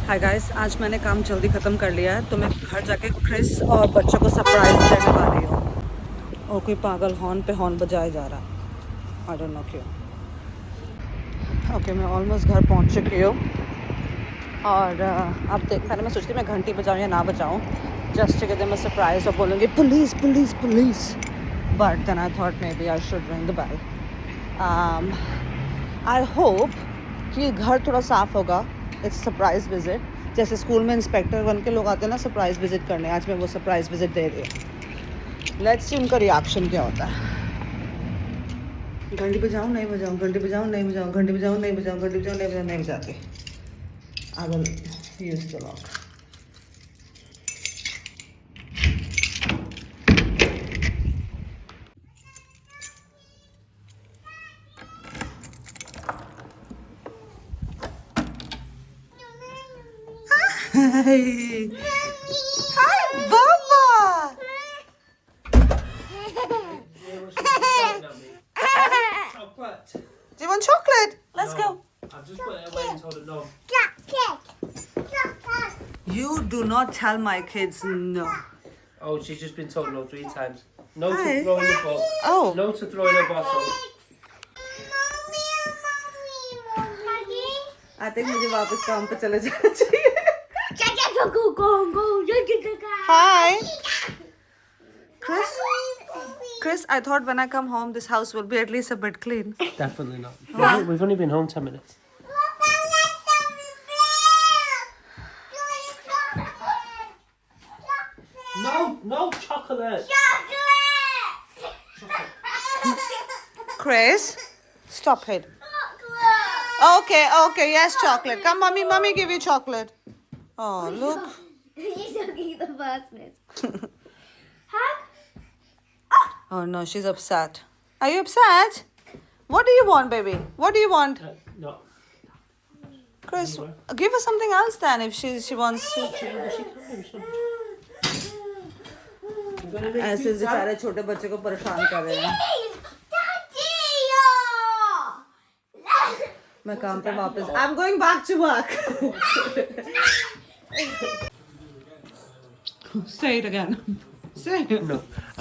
Hi guys, आज मैंने काम जल्दी ख़त्म कर लिया है तो मैं घर जाके क्रिस और बच्चों को सरप्राइज देने वाली हूँ। और कोई पागल हॉर्न पे हॉर्न बजाया जा रहा है, आई डोंट नो क्यों। ओके, मैं ऑलमोस्ट घर पहुँच चुकी हूँ और अब देख, पहले मैं सोचती मैं घंटी बजाऊँ या ना बजाऊँ, just to give them a surprise और बोलूँगी police police police, but then I thought maybe I should ring the bell. I hope कि घर थोड़ा साफ़ होगा। इट्स सरप्राइज विजिट, जैसे स्कूल में इंस्पेक्टर बन के लोग आते हैं ना सरप्राइज विजिट करने, आज मैं वो सरप्राइज विजिट दे रही हूँ। लेट्स सी उनका रिएक्शन क्या होता है। घंटी बजाऊँ नहीं बजाऊँ, घंटी बजाऊँ नहीं बजाऊँ, घंटी बजाऊँ नहीं बजाऊँ, घंटी बजाऊँ नहीं बजाऊँ, नहीं बजाती। I will use the lock. Hi, hi, Baba. Chocolate. Do you want chocolate? Let's No. go. I've just put it away and told it no. You do not tell my kids no. Oh, she's just been told no 3 times. No Hi. to throwing the book. Oh. No to throwing a bottle. I think मुझे वापस काम पे चले जाना चाहिए। Hi. Chris, I thought when I come home, this house will be at least a bit clean. Definitely not. We've only been home 10 minutes. No chocolate. Chris, stop it. Okay, yes, chocolate. Come, mommy give you chocolate. Oh, look. He's looking at the fastness. Oh no, she's upset. Are you upset? What do you want, baby? What do you want? No. Chris, give her something else then if she wants to. ऐसे बेचारे छोटे बच्चे को परेशान कर रहे हैं। मैं काम पे वापस। I'm going back to work. Say it again. Say it. No.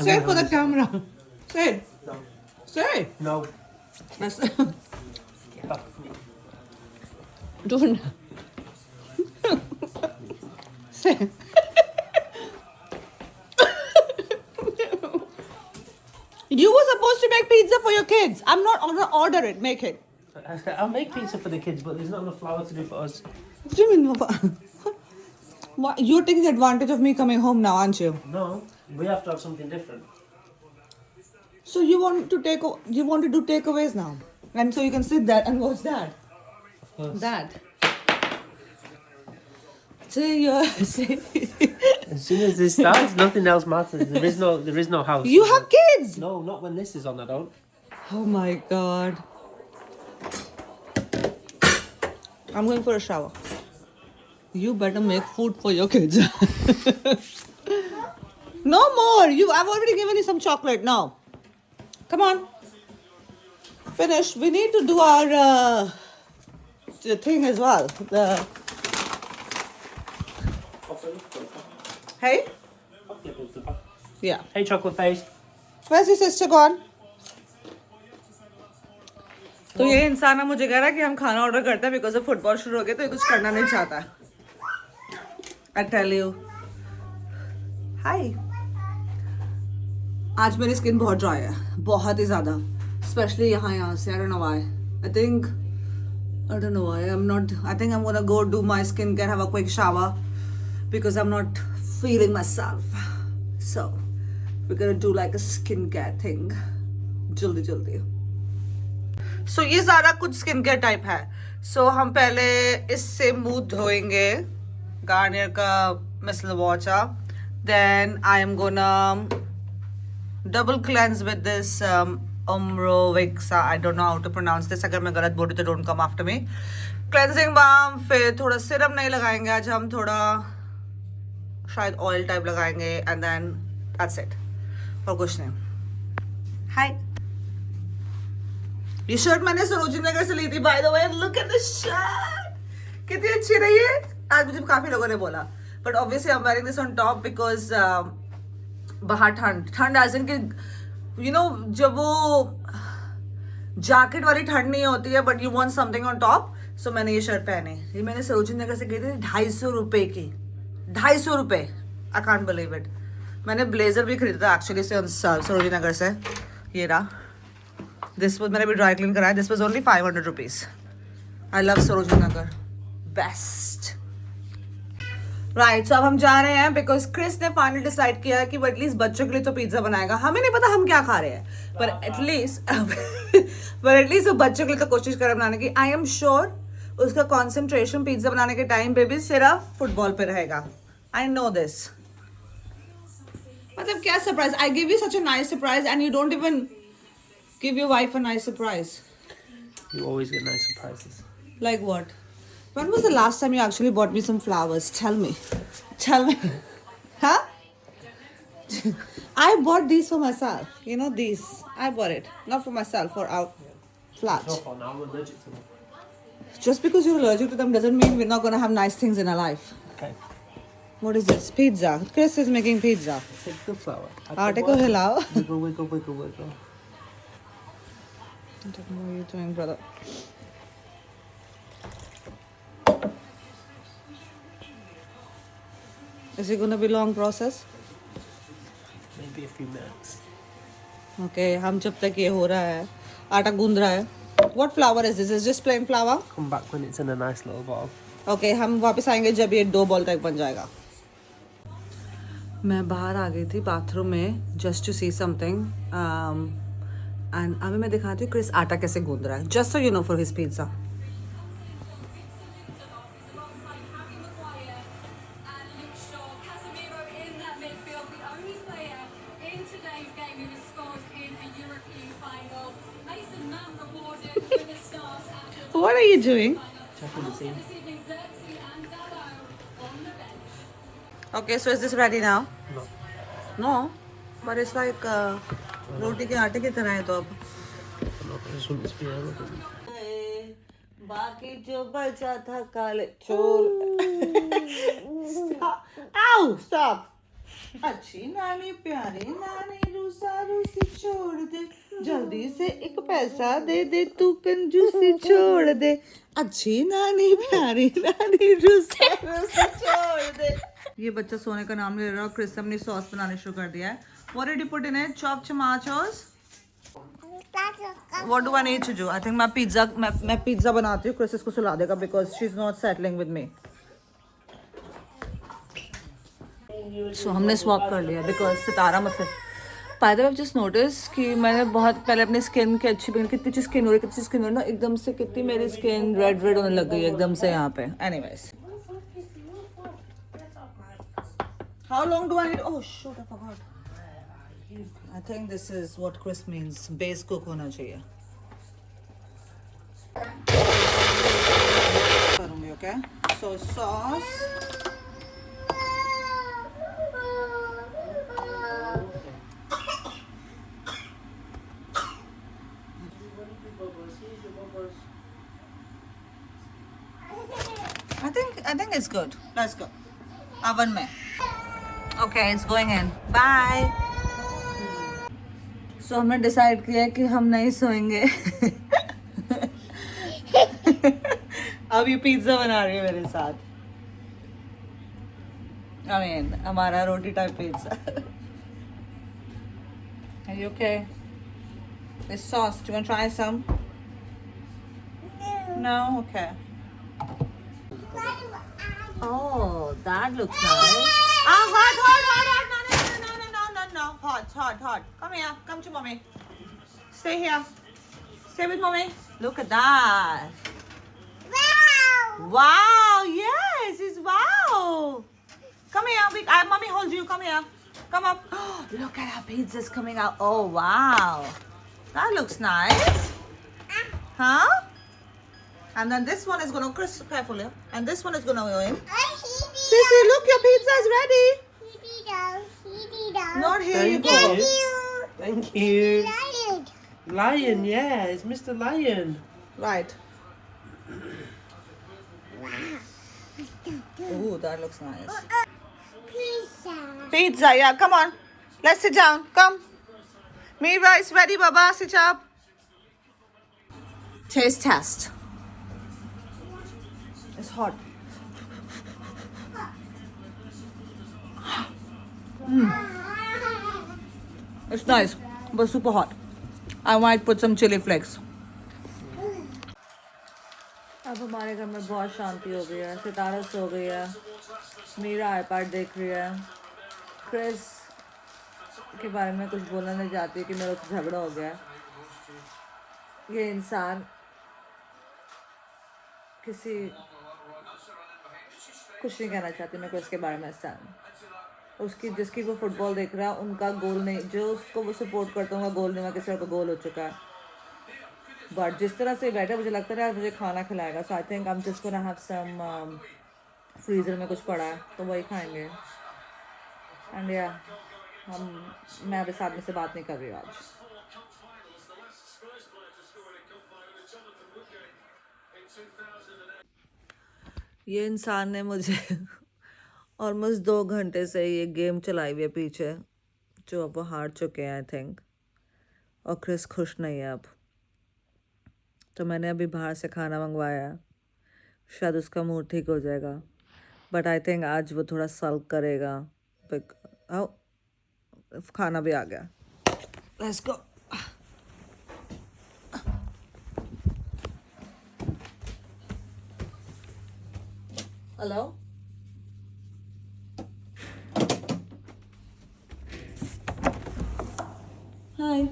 Say it for the camera. Say it. No. Say it. No. Don't. Say it. You were supposed to make pizza for your kids. I'm not gonna order it. Make it. I'll make pizza for the kids, but there's not enough flour to do for us. What do you mean, Papa? What? You're taking advantage of me coming home now, aren't you? No. We have to have something different. So you want to do takeaways now, and so you can sit there and watch that. Yes. That. Say. As soon as this starts, nothing else matters. There is no house. You have kids. No, not when this is on. I don't. Oh my God. I'm going for a shower. You better make food for your kids. No more. I've already given you some chocolate now. Come on. Finish. We need to do our the thing as well. Hey? Yeah. Hey, chocolate face. Where's your sister gone? तो ये इंसान ना मुझे कह रहा है कि हम खाना ऑर्डर करते हैं बिकॉज ऑफ फुटबॉल शुरू हो गया तो ये कुछ करना नहीं चाहता। I tell you. Hi. आज मेरी स्किन बहुत ड्राई है, बहुत ही ज़्यादा, स्पेशली यहाँ से। I don't know why. I don't know why. I think I'm gonna go do my skincare, have a quick shower because I'm not feeling myself. So we're gonna do like a skincare thing. जल्दी। So ये सारा कुछ skincare type है। So हम पहले इससे मुंह धोएंगे, Garnier का मिसल वॉचा। Then I am gonna double cleanse with this Umrovixa. I don't know how to pronounce this. अगर मैं गलत बोलूँ तो don't come after me. Cleansing balm, फिर थोड़ा सिरम नहीं लगाएंगे आज हम, थोड़ा शायद ऑयल टाइप लगाएंगे, and then that's it. और कुछ नहीं। Hi. ये शर्ट मैंने सरोजिनी नगर से ली थी, by the way. Look at this shirt, कितनी अच्छी रही है। आज मुझे काफी लोगों ने बोला, but obviously I am wearing this on top because बाहर ठंड एज इन कि यू नो जब वो जैकेट वाली ठंड नहीं होती है but you want something on top, so मैंने ये शर्ट पहनी। ये मैंने सरोजिनी नगर से गई थी 250 रुपए की, 250 रुपए, आई कांट बिलीव इट। मैंने ब्लेजर भी खरीदा था एक्चुअली से सरोजिनी नगर से, ये रहा। दिस मैंने भी ड्राई क्लीन कराया, this was only 500 rupees. I love Sarojini Nagar, best. Right, so अब हम जा रहे हैं बिकॉज क्रिस ने फाइनली डिसाइड किया है कि वो एटलीस्ट बच्चों के लिए तो पिज्जा बनाएगा। हमें नहीं पता हम क्या खा रहे हैं, पर एटलीस्ट वो बच्चों के लिए तो कोशिश करें बनाने की। आई एम श्योर उसका कॉन्सेंट्रेशन पिज्जा बनाने के टाइम पे भी सिर्फ फुटबॉल पे रहेगा। I know this. मतलब क्या surprise, I give you such a nice surprise and you don't even give your wife a nice surprise. You always get nice surprises. Like what? When was the last time you actually bought me some flowers? Tell me. Tell me. Huh? I bought these for myself. You know these. I bought it. Not for myself, for our flat. No, for now I'm allergic to them. Just because you're allergic to them doesn't mean we're not going to have nice things in our life. Okay. What is this? Pizza. Chris is making pizza. Take the flour. Aate ko hilao. Wiggle, wiggle, wiggle, wiggle. What are you doing, brother? Is it going to be long process? Maybe a few minutes. Okay, हम जब तक ये हो रहा है, आटा गूंद रहा है. What flour is this? Is just plain flour? Come back when it's in a nice little bowl. Okay, हम वापस आएंगे जब ये डो बॉल टाइप बन जाएगा. मैं बाहर आ गई थी बाथरूम में just to see something. And अभी मैं दिखाती हूँ क्रिस आटा कैसे गूंद रहा है. Just so you know for his pizza. What are you doing? Checking the scene. Okay, so is this ready now? No. No, but it's like रोटी के आटे की तरह है तो अब. No, I just want this to be elegant. बाकी जो बचा था काले चोर. Stop. Ow! Stop. अच्छी नानी प्यारी नानी रूसा रूसी छोड़ दे, जल्दी से एक पैसा दे दे, तू कंजूसी छोड़ दे. अच्छी नानी प्यारी नानी रूसा रूसी छोड़ दे. ये बच्चा सोने का नाम ले रहा है. क्रिस ने सॉस बनाने शुरू कर दिया है. What did you put in it? Chopped tomatoes? What do I need to do? I think मैं पिज्जा बनाती हूँ. क्रिस इसको सुला देगा because she's not settling with me. So हमने स्वैप कर लिया बिकॉज सितारा मत. By the way, just notice कि मैंने बहुत पहले अपनी स्किन की अच्छी कितनी अच्छी स्किन हो रही है ना, एकदम से कितनी मेरी स्किन रेड होने लग गई है एकदम से यहाँ पे. Anyways, how long do I need? Oh shit, I forgot. I think this is what Chris means. Base cook होना चाहिए. करूंगी. Okay, so sauce. I think it's good. Let's go. Oven में. Okay, it's going in. Bye. So हमने decide किया है कि हम नहीं सोएंगे. अब ये पिज्जा बना रही है मेरे साथ. I mean, हमारा रोटी type pizza. Are you okay? This sauce. Do you want to try some? No? Okay. Oh, that looks nice. Ah, hot. No. Hot. Come here. Come to mommy. Stay here. Stay with mommy. Look at that. Wow. Yes, it's wow. Come here. Mommy holds you. Come here. Come up. Look at our pizzas coming out. Oh, wow. That looks nice. Huh? And then this one is going to, Chris, carefully. And this one is going to go in. Sissy, look, your pizza is ready. Not here you go. Thank you. Lion, yeah, it's Mr. Lion. Right. Ooh, that looks nice. Pizza. Pizza, yeah, come on. Let's sit down. Come. Mira is ready, Baba. Sit up. Taste test. It's hot. It's nice, but super hot. I might put some chili flakes. अब हमारे घर में बहुत शांति हो गई है. सितारा सो गई है. मीरा आईपैड देख रही है. क्रिस के बारे में कुछ बोलना नहीं चाहती कि मेरा उससे झगड़ा हो गया. ये इंसान किसी कुछ नहीं कहना चाहती मैं क्रिस के बारे में. इस टाइम उसकी जिसकी वो फुटबॉल देख रहा है उनका गोल नहीं, जो उसको वो सपोर्ट करता है उनका गोल नहीं हुआ, किसी और का गोल हो चुका है. बट जिस तरह से बैठा मुझे लगता है मुझे खाना खिलाएगा. So I think I am just gonna have some freezer में कुछ पड़ा है तो वही खाएंगे. एंड या मैं अभी आदमी से बात नहीं कर रही हूँ आज. ये इंसान ने मुझे ऑलमोस्ट 2 घंटे से ये गेम चलाई हुई है पीछे, जो अब वो हार चुके हैं आई थिंक. और क्रिस खुश नहीं है अब, तो मैंने अभी बाहर से खाना मंगवाया है. शायद उसका मूड ठीक हो जाएगा. बट आई थिंक आज वो थोड़ा सल्क करेगा. खाना भी आ गया. Let's go. Hello. Hi.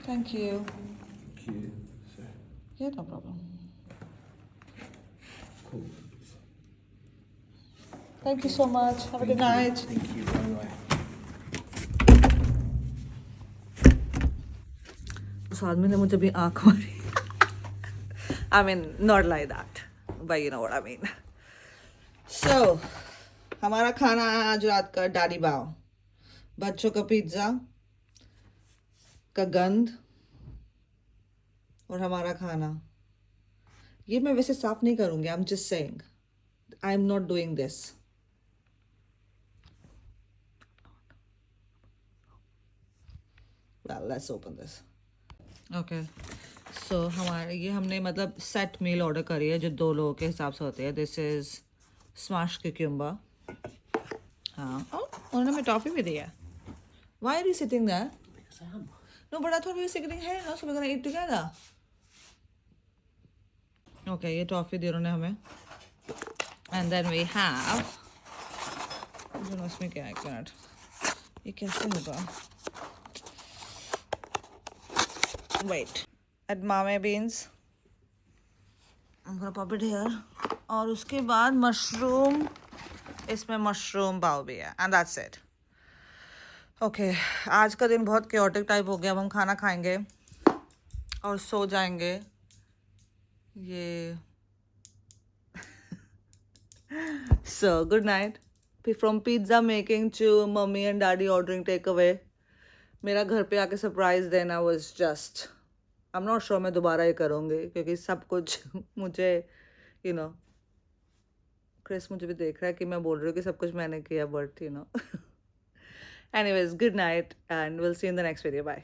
Thank you. Thank you, sir. Yeah, no problem. Cool. Thank you so much. Have a good night. Thank you. Bye-bye. उस आदमी ने मुझे भी आँख मारी. I mean, not like that, but you know what I mean. So, हमारा खाना है आज रात का डाली बाव. बच्चों का पिज्ज़ा का गंध और हमारा खाना. ये मैं वैसे साफ नहीं करूँगी. I'm just saying. I'm not doing this. Well, let's open this. Okay. So हमारे ये हमने मतलब सेट मील ऑर्डर करी है जो 2 लोगों के हिसाब से होते हैं. This is smash cucumber. हाँ. उन्होंने हमें टॉफी भी दी है. Why are you sitting there? Because I am. No, but I thought we were sitting here, no? So we're gonna eat together. Okay, ये टॉफी दी उन्होंने हमें. And then we have. दोनों इसमें क्या है? एक मिनट. ये कैसे होगा? Wait. Edamame beans. I'm gonna pop it here. और उसके बाद मशरूम. इसमें मशरूम पाव भी है. And that's it. ओके. आज का दिन बहुत chaotic टाइप हो गया. अब हम खाना खाएंगे और सो जाएंगे. ये So good night. From pizza making to mummy and daddy ordering takeaway. मेरा घर पे आके सरप्राइज देना was just. I'm not sure मैं दोबारा ये करूँगी क्योंकि सब कुछ मुझे you know. क्रिस मुझे भी देख रहा है कि मैं बोल रही हूँ कि सब कुछ मैंने किया, but you know. Anyways, good night and we'll see you in the next video. Bye.